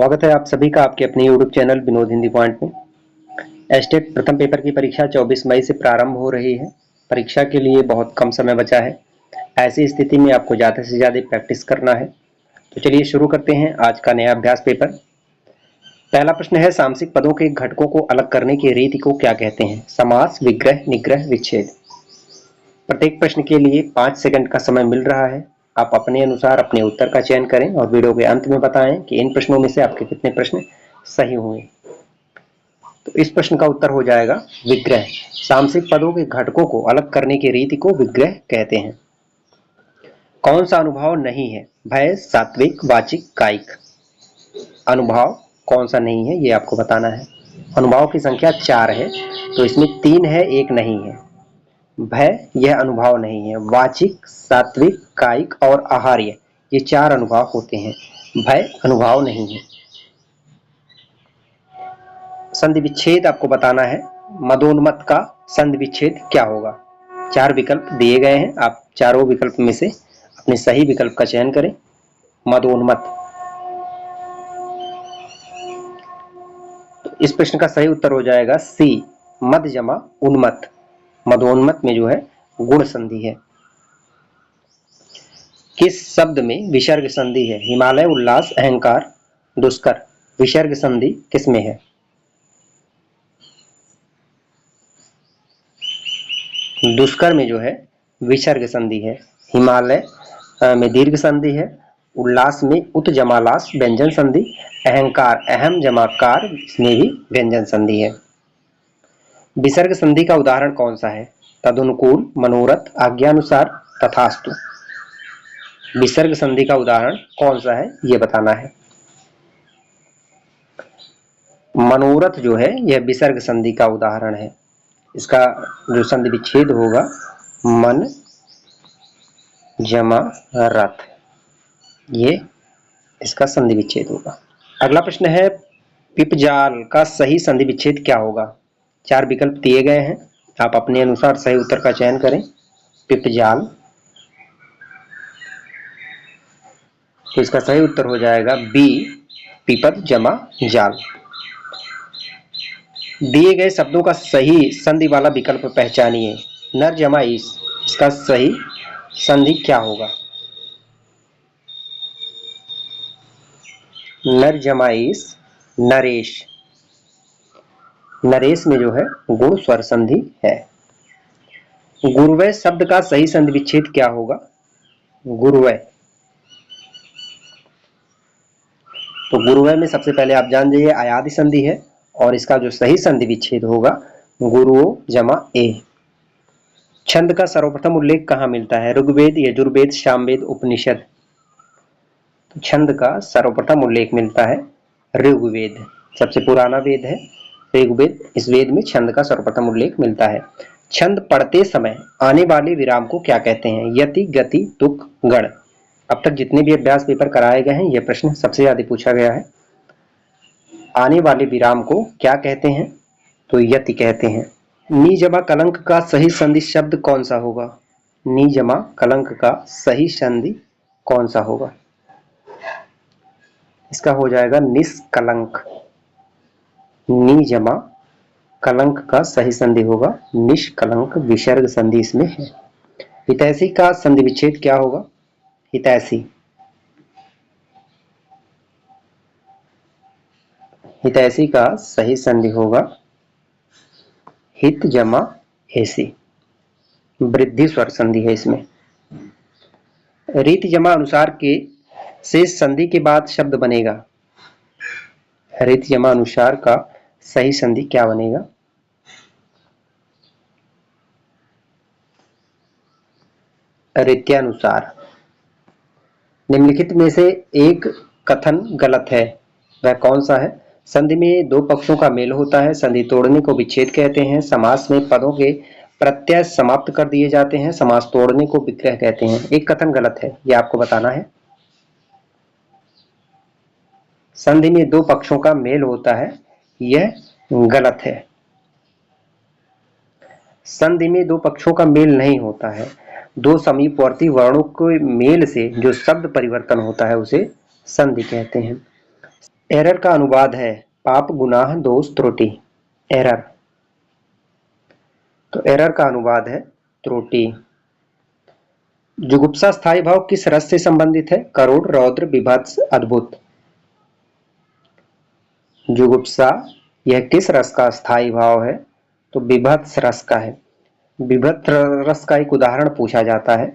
स्वागत है आप सभी का आपके अपने YouTube channel Vinod Hindi point में। एस्टेट प्रथम पेपर की परीक्षा 24 मई से प्रारंभ हो रही है। परीक्षा के लिए बहुत कम समय बचा है। ऐसी स्थिति में आपको ज़्यादा से ज़्यादा प्रैक्टिस करना है। तो चलिए शुरू करते हैं आज का नया अभ्यास पेपर। पहला प्रश्न है, सामसिक पदों के घटकों को अलग करने की रीति को क्या कहते हैं? समास, विग्रह, निग्रह, विच्छेद। प्रत्येक प्रश्न के लिए 5 सेकंड का समय मिल रहा है। आप अपने अनुसार अपने उत्तर का चयन करें और वीडियो के अंत में बताएं कि इन प्रश्नों में से आपके कितने प्रश्न सही हुए। तो इस प्रश्न का उत्तर हो जाएगा विग्रह। सामसिक पदों के घटकों को अलग करने की रीति को विग्रह कहते हैं। कौन सा अनुभाव नहीं है? भय, सात्विक, वाचिक, कायिक। अनुभाव कौन सा नहीं है ये आपको बताना है। अनुभाव की संख्या 4 है, तो इसमें 3 है, 1 नहीं है। भय यह अनुभाव नहीं है। वाचिक, सात्विक, कायिक और आहार्य ये 4 अनुभाव होते हैं। भय अनुभाव नहीं है। संधि विच्छेद आपको बताना है। मदोन्मत्त का संधि विच्छेद क्या होगा? 4 विकल्प दिए गए हैं, आप चारों विकल्प में से अपने सही विकल्प का चयन करें। मदोन्मत्त। तो इस प्रश्न का सही उत्तर हो जाएगा सी, मद जमा उन्मत्त। मदोन्मत्त में जो है गुण संधि है। किस शब्द में विसर्ग संधि है? हिमालय, उल्लास, अहंकार, दुष्कर। विसर्ग संधि किसमें है? दुष्कर में जो है विसर्ग संधि है। हिमालय में दीर्घ संधि है। उल्लास में उत जमालास व्यंजन संधि। अहंकार अहम जमाकार, इसमें भी व्यंजन संधि है। विसर्ग संधि का उदाहरण कौन सा है? तदनुकूल, मनोरथ, आज्ञानुसार, तथास्तु। विसर्ग संधि का उदाहरण कौन सा है ये बताना है। मनोरथ जो है यह विसर्ग संधि का उदाहरण है। इसका जो संधि विच्छेद होगा मन जमा रथ, ये इसका संधि विच्छेद होगा। अगला प्रश्न है, पिपजाल का सही संधि विच्छेद क्या होगा? 4 विकल्प दिए गए हैं, आप अपने अनुसार सही उत्तर का चयन करें। पिपजाल, तो इसका सही उत्तर हो जाएगा बी, पिपद जमा जाल। दिए गए शब्दों का सही संधि वाला विकल्प पहचानिए। नर जमा ईश, इसका सही संधि क्या होगा? नर जमा ईश नरेश। नरेश में जो है गुण स्वर संधि है। गुरुवय शब्द का सही संधि विच्छेद क्या होगा? गुरुवय, तो गुरुवय में सबसे पहले आप जान जाइए आयादि संधि है और इसका जो सही संधि विच्छेद होगा गुरुओ जमा ए। छंद का सर्वप्रथम उल्लेख कहाँ मिलता है? ऋग्वेद, यजुर्वेद, सामवेद, उपनिषद। तो छंद का सर्वप्रथम उल्लेख मिलता है ऋग्वेद, सबसे पुराना वेद है ऋग्वेद। इस वेद में छंद का सर्वप्रथम उल्लेख मिलता है। छंद पढ़ते समय आने वाले विराम को क्या कहते हैं? यति, गति, तुक, गण। अब तक जितने भी अभ्यास पेपर कराए गए हैं यह प्रश्न सबसे ज्यादा पूछा गया है। आने वाले विराम को क्या कहते हैं? तो यति कहते हैं। नी जमा कलंक का सही संधि शब्द कौन सा होगा? नी जमा कलंक का सही संधि कौन सा होगा? इसका हो जाएगा निष्कलंक। नी जमा कलंक का सही संधि होगा निष्कलंक, विसर्ग संधि इसमें है। हितैषी का संधि विच्छेद क्या होगा? हितैषी, हितैषी का सही संधि होगा हित जमा ऐसी, वृद्धि स्वर संधि है इसमें। रीति जमा अनुसार के शेष संधि के बाद शब्द बनेगा। रीति जमा अनुसार का सही संधि क्या बनेगा? रीत्यानुसार। निम्नलिखित में से एक कथन गलत है, वह कौन सा है? संधि में 2 पक्षों का मेल होता है, संधि तोड़ने को विच्छेद कहते हैं। समास में पदों के प्रत्यय समाप्त कर दिए जाते हैं, समास तोड़ने को विग्रह कहते हैं। एक कथन गलत है, यह आपको बताना है। संधि में 2 पक्षों का मेल होता है, यह गलत है। संधि में 2 पक्षों का मेल नहीं होता है। 2 समीपवर्ती वर्णों के मेल से जो शब्द परिवर्तन होता है उसे संधि कहते हैं। एरर का अनुवाद है पाप, गुनाह, दोष, त्रुटि। एरर, तो एरर का अनुवाद है त्रुटि। जुगुप्सा स्थायी भाव किस रस से संबंधित है? करुण, रौद्र, बीभत्स, अद्भुत। जुगुप्सा यह किस रस का स्थायी भाव है? तो बीभत्स रस का है। बीभत्स रस का एक उदाहरण पूछा जाता है।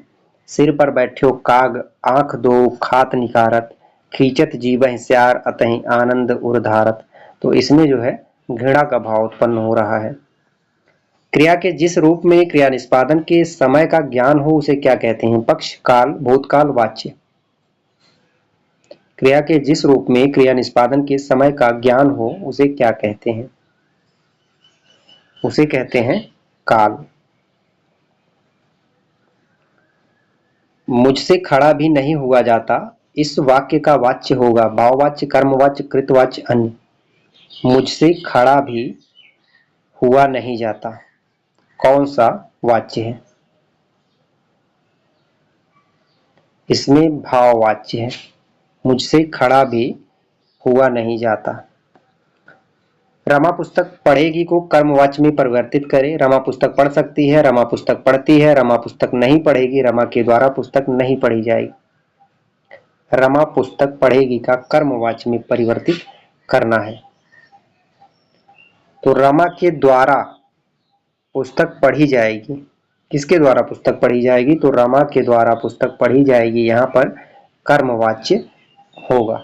सिर पर बैठ्यो काग, आंख दो खात निकारत, खींचत जीवहि स्यार अतहि आनंद उर्धारत। तो इसमें जो है घृणा का भाव उत्पन्न हो रहा है। क्रिया के जिस रूप में क्रिया निष्पादन के समय का ज्ञान हो उसे क्या कहते हैं? पक्ष, काल, भूतकाल, वाच्य। क्रिया के जिस रूप में क्रिया निष्पादन के समय का ज्ञान हो उसे क्या कहते हैं? उसे कहते हैं काल। मुझसे खड़ा भी नहीं हुआ जाता, इस वाक्य का वाच्य होगा भाववाच्य, कर्मवाच्य, कृतवाच्य, अन्य। मुझसे खड़ा भी हुआ नहीं जाता, कौन सा वाच्य है? इसमें भाववाच्य है। मुझसे खड़ा भी हुआ नहीं जाता। रमा पुस्तक पढ़ेगी को कर्मवाच्य में परिवर्तित करें। रमा पुस्तक पढ़ सकती है, रमा पुस्तक पढ़ती है, रमा पुस्तक नहीं पढ़ेगी, रमा के द्वारा पुस्तक नहीं पढ़ी जाएगी। रमा पुस्तक पढ़ेगी का कर्मवाच्य में परिवर्तित करना है। तो रमा के द्वारा पुस्तक पढ़ी जाएगी। किसके द्वारा पुस्तक पढ़ी जाएगी? तो रमा के द्वारा पुस्तक पढ़ी जाएगी, यहाँ पर कर्मवाच्य होगा।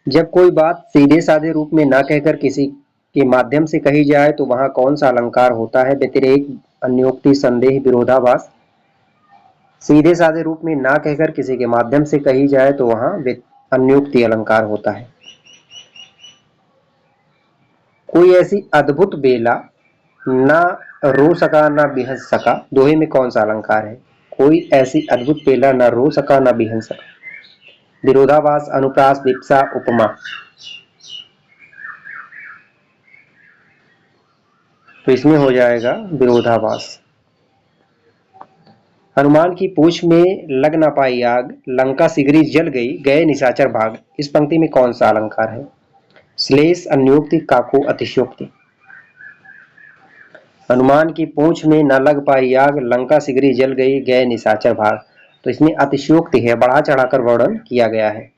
जब कोई बात सीधे साधे रूप में ना कहकर किसी के माध्यम से कही जाए तो वहां कौन सा अलंकार होता है? व्यतिरेक, अन्योक्ति, संदेह, विरोधाभास। सीधे साधे रूप में ना कहकर किसी के माध्यम से कही जाए तो वहां अन्योक्ति अलंकार होता है। कोई ऐसी अद्भुत बेला ना रो सका ना बिहस सका, दोहे में कौन सा अलंकार है? कोई ऐसी अद्भुत बेला ना रो सका ना बिहस सका। विरोधाभास, अनुप्रास, विप्सा, उपमा। तो इसमें हो जाएगा विरोधाभास। हनुमान की पूंछ में लग न पाई आग, लंका सिगरी जल गई, गए निशाचर भाग। इस पंक्ति में कौन सा अलंकार है? श्लेष, अन्योक्ति, काको, अतिशयोक्ति। हनुमान की पूंछ में न लग पाई आग, लंका सिगरी जल गई, गए निशाचर भाग। तो इसमें अतिशयोक्ति है, बढ़ा चढ़ाकर वर्णन किया गया है।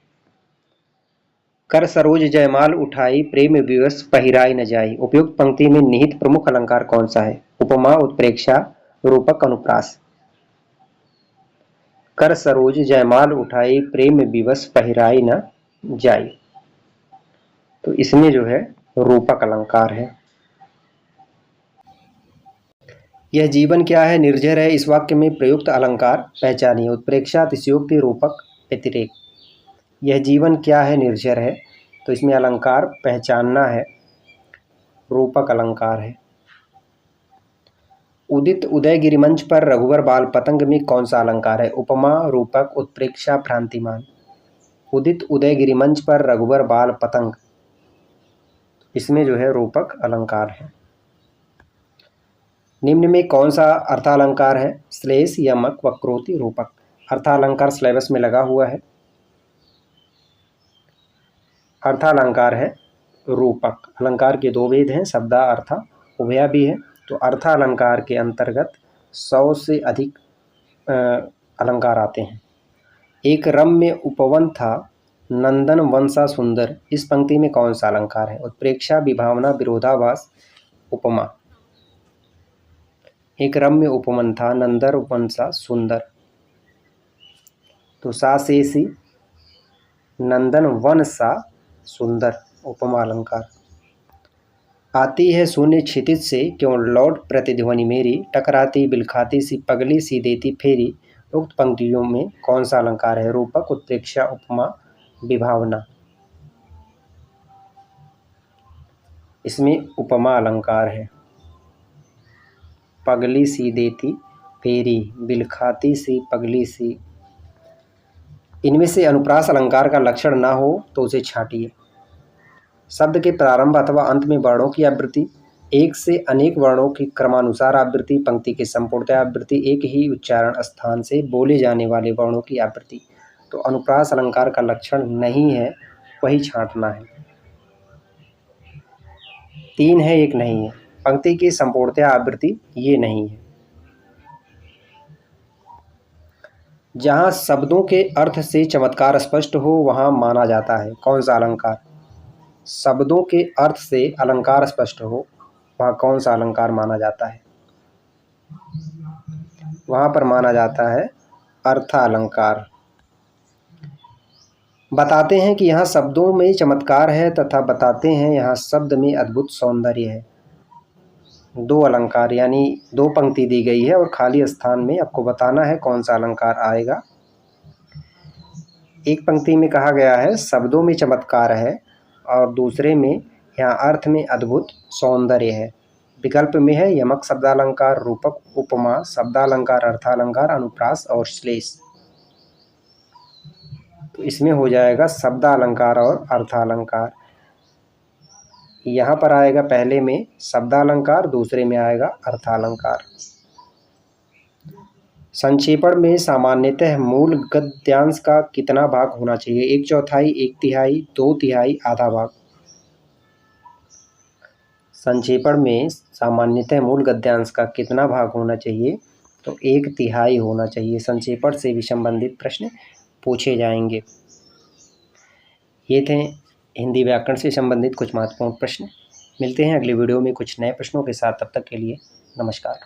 कर सरोज जयमाल उठाई, प्रेम विवश पहिराई न जाई। उपयुक्त पंक्ति में निहित प्रमुख अलंकार कौन सा है? उपमा, उत्प्रेक्षा, रूपक, अनुप्रास। कर सरोज जयमाल उठाई, प्रेम विवश पहिराई न जाई। तो इसमें जो है रूपक अलंकार है। यह जीवन क्या है? निर्जर है। इस वाक्य में प्रयुक्त अलंकार पहचानिए। उत्प्रेक्षा, अतिशयोक्ति, रूपक, व्यतिरेक। यह जीवन क्या है? निर्जर है। तो इसमें अलंकार पहचानना है, रूपक अलंकार है। उदित उदय गिरिमंच पर रघुवर बाल पतंग में कौन सा अलंकार है? उपमा, रूपक, उत्प्रेक्षा, भ्रांतिमान। उदित उदय गिरिमंच पर रघुवर बाल पतंग, इसमें जो है रूपक अलंकार है। निम्न में कौन सा अर्थालंकार है? श्लेष, यमक, वक्रोति, रूपक। अर्थालंकार सिलेबस में लगा हुआ है। अर्थालंकार है रूपक। अलंकार के दो भेद हैं, शब्दा अर्था उभया भी है। तो अर्थालंकार के अंतर्गत 100 से अधिक अलंकार आते हैं। एक रम में उपवन था, नंदन वंशा सुंदर। इस पंक्ति में कौन सा अलंकार है? उत्प्रेक्षा, विभावना, विरोधाभास, उपमा। एक रम में उपवन था, नंदन वंशा सुंदर। तो सा से सी, नंदन वन सा सुंदर, उपमा अलंकार। आती है शून्य क्षितिज से, क्यों लौट प्रतिध्वनि मेरी, टकराती बिलखाती सी पगली सी देती फेरी। उक्त पंक्तियों में कौन सा अलंकार है? रूपक, उत्प्रेक्षा, उपमा, विभावना। इसमें उपमा अलंकार है। पगली सी देती फेरी, बिलखाती सी पगली सी। इनमें से अनुप्रास अलंकार का लक्षण ना हो तो उसे छांटिए। शब्द के प्रारंभ अथवा अंत में वर्णों की आवृत्ति, एक से अनेक वर्णों की क्रमानुसार आवृत्ति, पंक्ति की संपूर्णतः आवृत्ति, एक ही उच्चारण स्थान से बोले जाने वाले वर्णों की आवृत्ति। तो अनुप्रास अलंकार का लक्षण नहीं है वही छांटना है। 3 है, 1 नहीं है। पंक्ति की संपूर्णतया आवृत्ति ये नहीं है। जहाँ शब्दों के अर्थ से चमत्कार स्पष्ट हो वहाँ माना जाता है कौन सा अलंकार? शब्दों के अर्थ से अलंकार स्पष्ट हो वहाँ कौन सा अलंकार माना जाता है? वहाँ पर माना जाता है अर्थालंकार। बताते हैं कि यहाँ शब्दों में चमत्कार है तथा बताते हैं यहाँ शब्द में अद्भुत सौंदर्य है। 2 अलंकार यानी 2 पंक्ति दी गई है और खाली स्थान में आपको बताना है कौन सा अलंकार आएगा। एक पंक्ति में कहा गया है शब्दों में चमत्कार है और दूसरे में यहाँ अर्थ में अद्भुत सौंदर्य है। विकल्प में है यमक शब्दालंकार, रूपक, उपमा शब्दालंकार, अर्थालंकार, अनुप्रास और श्लेष। तो इसमें हो जाएगा शब्दालंकार और अर्थालंकार। यहाँ पर आएगा पहले में शब्दालंकार, दूसरे में आएगा अर्थालंकार। संक्षेपण में सामान्यतः मूल गद्यांश का कितना भाग होना चाहिए? 1/4, 1/3, 2/3, आधा भाग। संक्षेपण में सामान्यतः मूल गद्यांश का कितना भाग होना चाहिए? तो 1/3 होना चाहिए। संक्षेपण से भी संबंधित प्रश्न पूछे जाएंगे। ये थे हिंदी व्याकरण से संबंधित कुछ महत्वपूर्ण प्रश्न। मिलते हैं अगले वीडियो में कुछ नए प्रश्नों के साथ। तब तक के लिए नमस्कार।